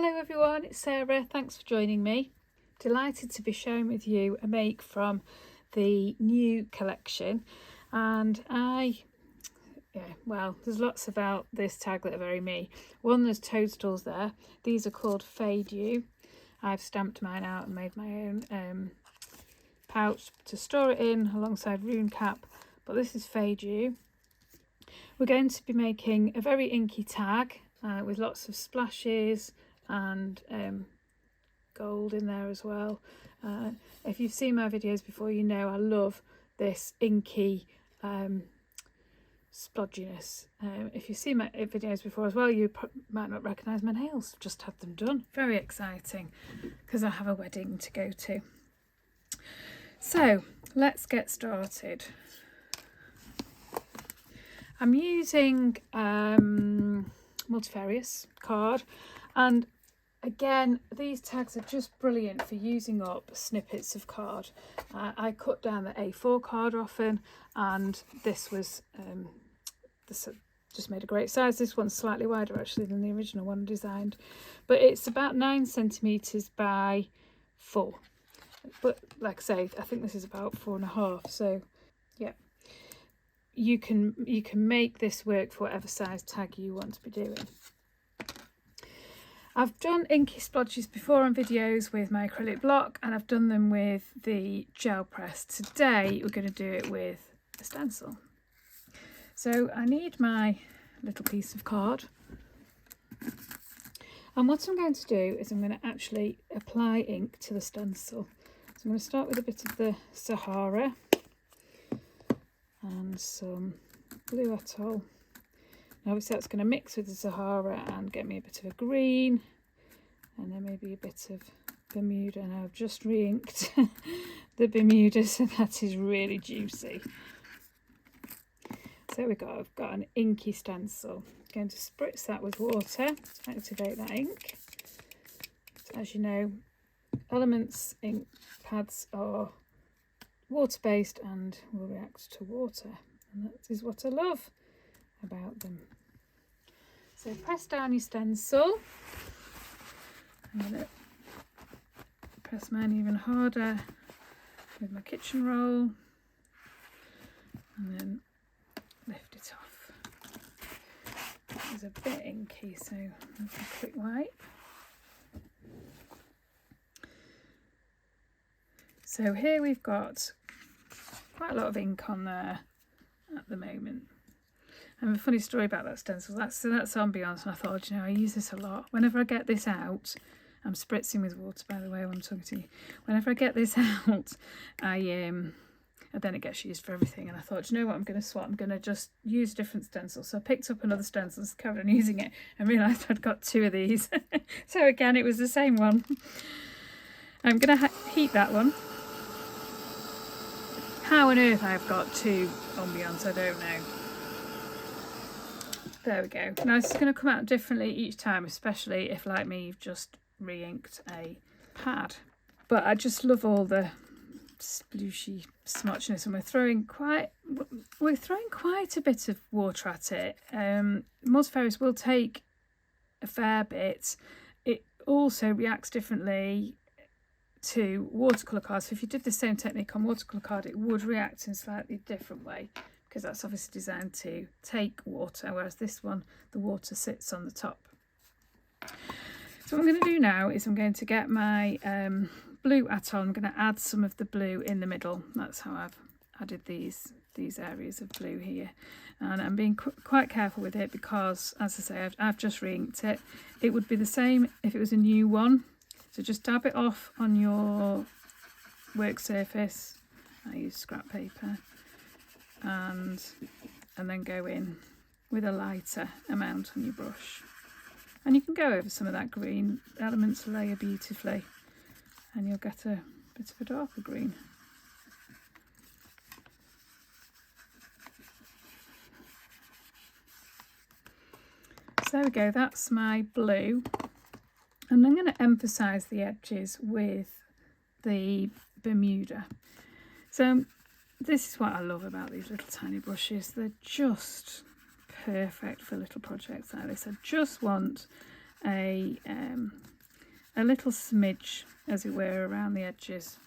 Hello everyone, it's Sarah. Thanks for joining me. Delighted to be sharing with you a make from the new collection, and there's lots about this tag that are very me. One, there's toadstools there. These are called Faedew. I've stamped mine out and made my own pouch to store it in alongside rune cap, but this is Faedew. We're going to be making a very inky tag with lots of splashes and gold in there as well. If you've seen my videos before, you know I love this inky splodginess. If you've seen my videos before as well, you might not recognise my nails. I've just had them done. Very exciting because I have a wedding to go to. So let's get started. I'm using multifarious card, and again these tags are just brilliant for using up snippets of card. I cut down the A4 card often, and this was just made a great size. This one's slightly wider actually than the original one I designed, but it's about 9 centimeters by 4, but like I say, I think this is about 4.5, so yeah, you can make this work for whatever size tag you want to be doing. I've done inky splodges before on videos with my acrylic block, and I've done them with the gel press. Today we're going to do it with a stencil. So I need my little piece of card, and what I'm going to do is I'm going to actually apply ink to the stencil. So I'm going to start with a bit of the Sahara and some blue atoll. Now obviously that's going to mix with the Sahara and get me a bit of a green, and then maybe a bit of Bermuda. Now I've just re-inked the Bermuda, so that is really juicy. So I've got an inky stencil. I'm going to spritz that with water to activate that ink. So as you know, Elements ink pads are water-based and will react to water, and that is what I love about them. So press down your stencil. I'm going to press mine even harder with my kitchen roll, and then lift it off. It's a bit inky, so a quick wipe. So here we've got quite a lot of ink on there at the moment. And a funny story about that stencil, that's ambiance, and I thought, you know, I use this a lot. Whenever I get this out, I'm spritzing with water, by the way, when I'm talking to you. Whenever I get this out, and then it gets used for everything, and I thought, you know what, I'm going to swap, I'm going to just use different stencils. So I picked up another stencil, carried on using it, and realised I'd got 2 of these. So again, it was the same one. I'm going to heat that one. How on earth I've got 2 ambiance, I don't know. There we go. Now this is going to come out differently each time, especially if, like me, you've just re-inked a pad. But I just love all the splooshy smutchiness, and we're throwing quite a bit of water at it. Multifarious will take a fair bit. It also reacts differently to watercolour cards. So if you did the same technique on watercolour card, it would react in a slightly different way, because that's obviously designed to take water, whereas this one, the water sits on the top. So what I'm going to do now is I'm going to get my blue atoll. I'm going to add some of the blue in the middle. That's how I've added these areas of blue here, and I'm being quite careful with it because, as I say, I've just re-inked it. It would be the same if it was a new one. So just dab it off on your work surface. I use scrap paper, and then go in with a lighter amount on your brush. And you can go over some of that green. Elements layer beautifully, and you'll get a bit of a darker green. So there we go, that's my blue. And I'm going to emphasise the edges with the Bermuda. So this is what I love about these little tiny brushes. They're just perfect for little projects like this. I just want a a little smidge, as it were, around the edges,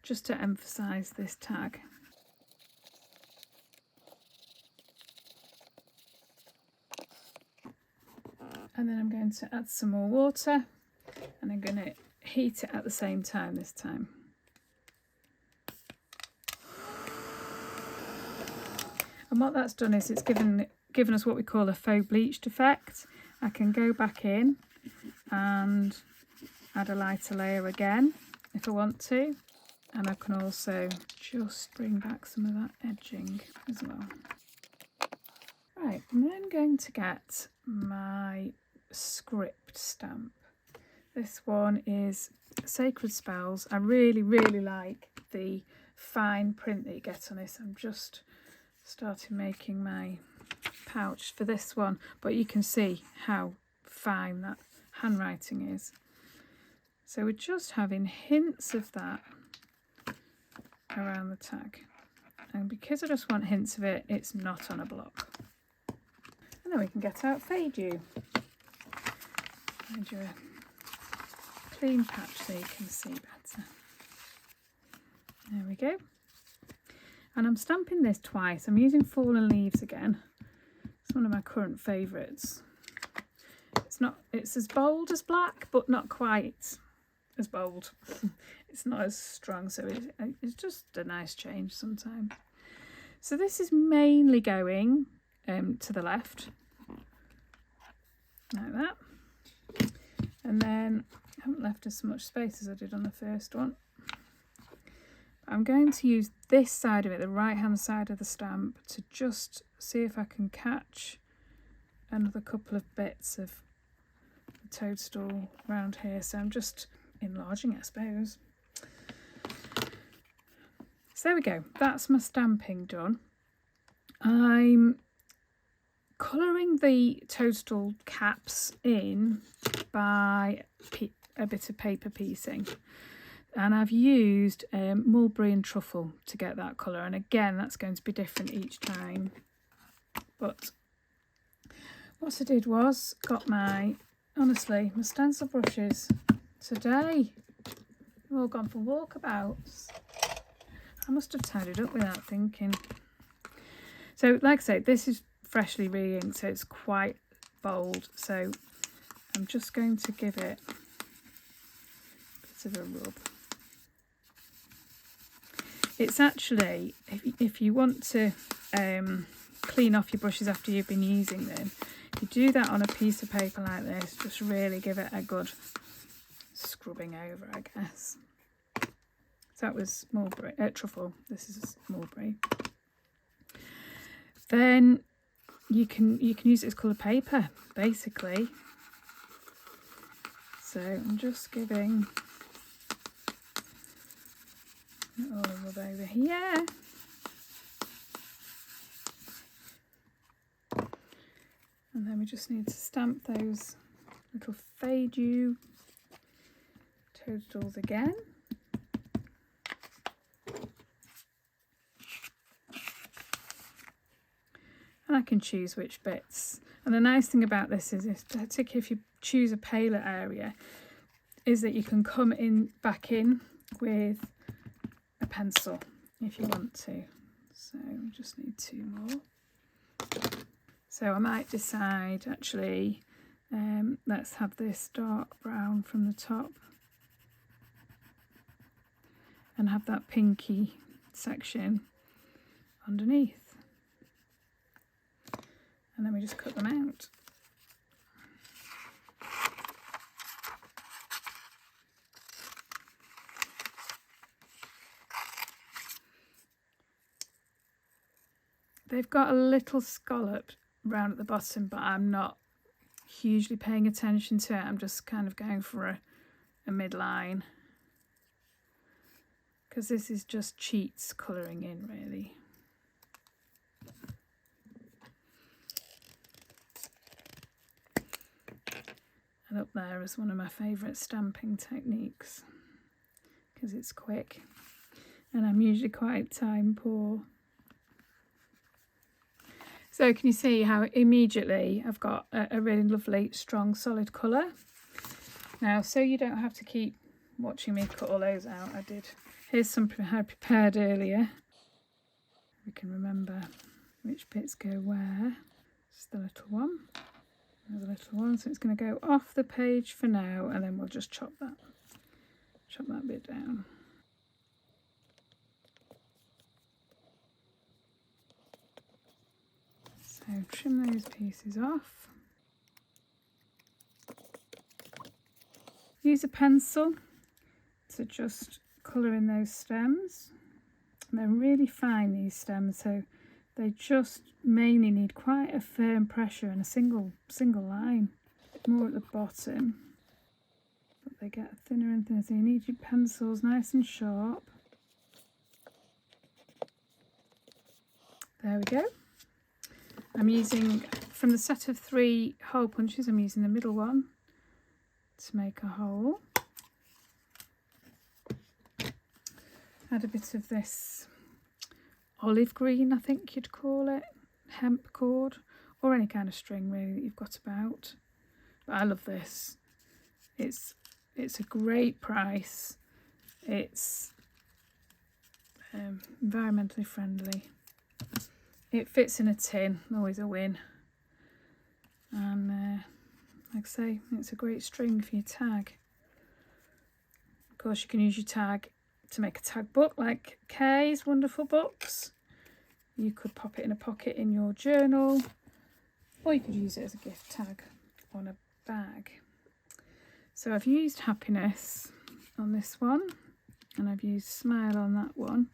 just to emphasise this tag. And then I'm going to add some more water, and I'm going to heat it at the same time this time. And what that's done is it's given us what we call a faux bleached effect. I can go back in and add a lighter layer again if I want to, and I can also just bring back some of that edging as well. Right, I'm then going to get my script stamp. This one is Sacred Spells. I really like the fine print that you get on this. I'm just started making my pouch for this one, but you can see how fine that handwriting is. So we're just having hints of that around the tag, and because I just want hints of it, it's not on a block. And then we can get out Faedew. And do a clean patch so you can see better. There we go. And I'm stamping this twice. I'm using Fallen Leaves again. It's one of my current favourites. It's as bold as black, but not quite as bold. It's not as strong, so it's just a nice change sometimes. So this is mainly going to the left, like that. And then I haven't left as much space as I did on the first one. I'm going to use this side of it, the right hand side of the stamp, to just see if I can catch another couple of bits of the toadstool around here. So I'm just enlarging it, I suppose. So there we go, that's my stamping done. I'm colouring the toadstool caps in by a bit of paper piecing, and I've used mulberry and truffle to get that colour, and again that's going to be different each time. But what I did was got my stencil brushes today. We've all gone for walkabouts. I must have tidied up without thinking. So like I say, this is freshly re-inked, so it's quite bold, so I'm just going to give it a bit of a rub. It's actually, if you want to clean off your brushes after you've been using them, if you do that on a piece of paper like this, just really give it a good scrubbing over, I guess. So that was mulberry, truffle. This is mulberry. Then you can use it as coloured paper, basically. So I'm just giving it all a rub over here. And then we just need to stamp those little Faedew toadstools again. And I can choose which bits. And the nice thing about this is, particularly if you choose a paler area, is that you can come in back in with a pencil if you want to. So we just need 2 more. So I might decide, actually, let's have this dark brown from the top and have that pinky section underneath. And then we just cut them out. They've got a little scallop round at the bottom, but I'm not hugely paying attention to it. I'm just kind of going for a midline, because this is just cheats colouring in, really. And up there is one of my favourite stamping techniques, because it's quick and I'm usually quite time poor. So can you see how immediately I've got a really lovely strong solid colour? Now, so you don't have to keep watching me cut all those out, here's some I prepared earlier. We can remember which bits go where. Just the little one, another little one, so it's going to go off the page for now, and then we'll just chop that bit down. So trim those pieces off. Use a pencil to just colour in those stems. And they're really fine, these stems, so they just mainly need quite a firm pressure and a single line. More at the bottom, but they get thinner and thinner, so you need your pencils nice and sharp. There we go. I'm using, from the set of 3 hole punches, I'm using the middle one to make a hole. Add a bit of this olive green, I think you'd call it, hemp cord, or any kind of string really that you've got about. But I love this. It's a great price. It's environmentally friendly. It fits in a tin, always a win. And like I say, it's a great string for your tag. Of course, you can use your tag to make a tag book like Kay's wonderful books. You could pop it in a pocket in your journal, or you could use it as a gift tag on a bag. So I've used happiness on this one, and I've used smile on that one.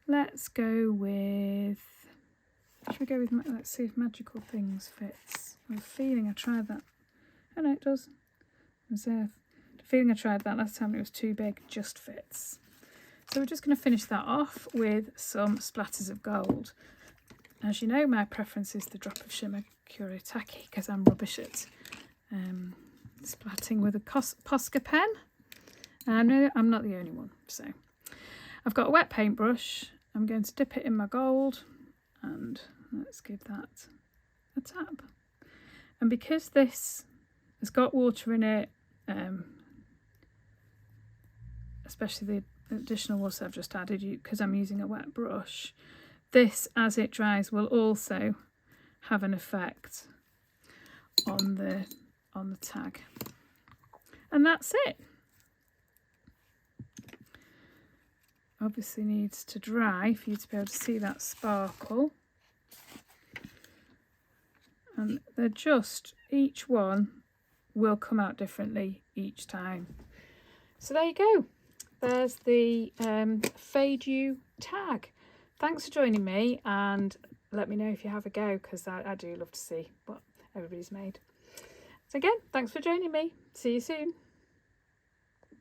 Let's go with, should we go with, let's see if magical things fits. I have a feeling I tried that. Oh no, it does. The feeling I tried that last time, it was too big, just fits. So we're just going to finish that off with some splatters of gold. As you know, my preference is the drop of shimmer Kuretake, because I'm rubbish at splatting with a Posca pen. And I'm not the only one. So I've got a wet paintbrush. I'm going to dip it in my gold, and let's give that a tap. And because this has got water in it, especially the additional water I've just added, because I'm using a wet brush, this, as it dries, will also have an effect on the tag. And that's it. Obviously needs to dry for you to be able to see that sparkle. And they're just, each one will come out differently each time. So there you go. There's the Faedew tag. Thanks for joining me, and let me know if you have a go, because I do love to see what everybody's made. So again, thanks for joining me. See you soon.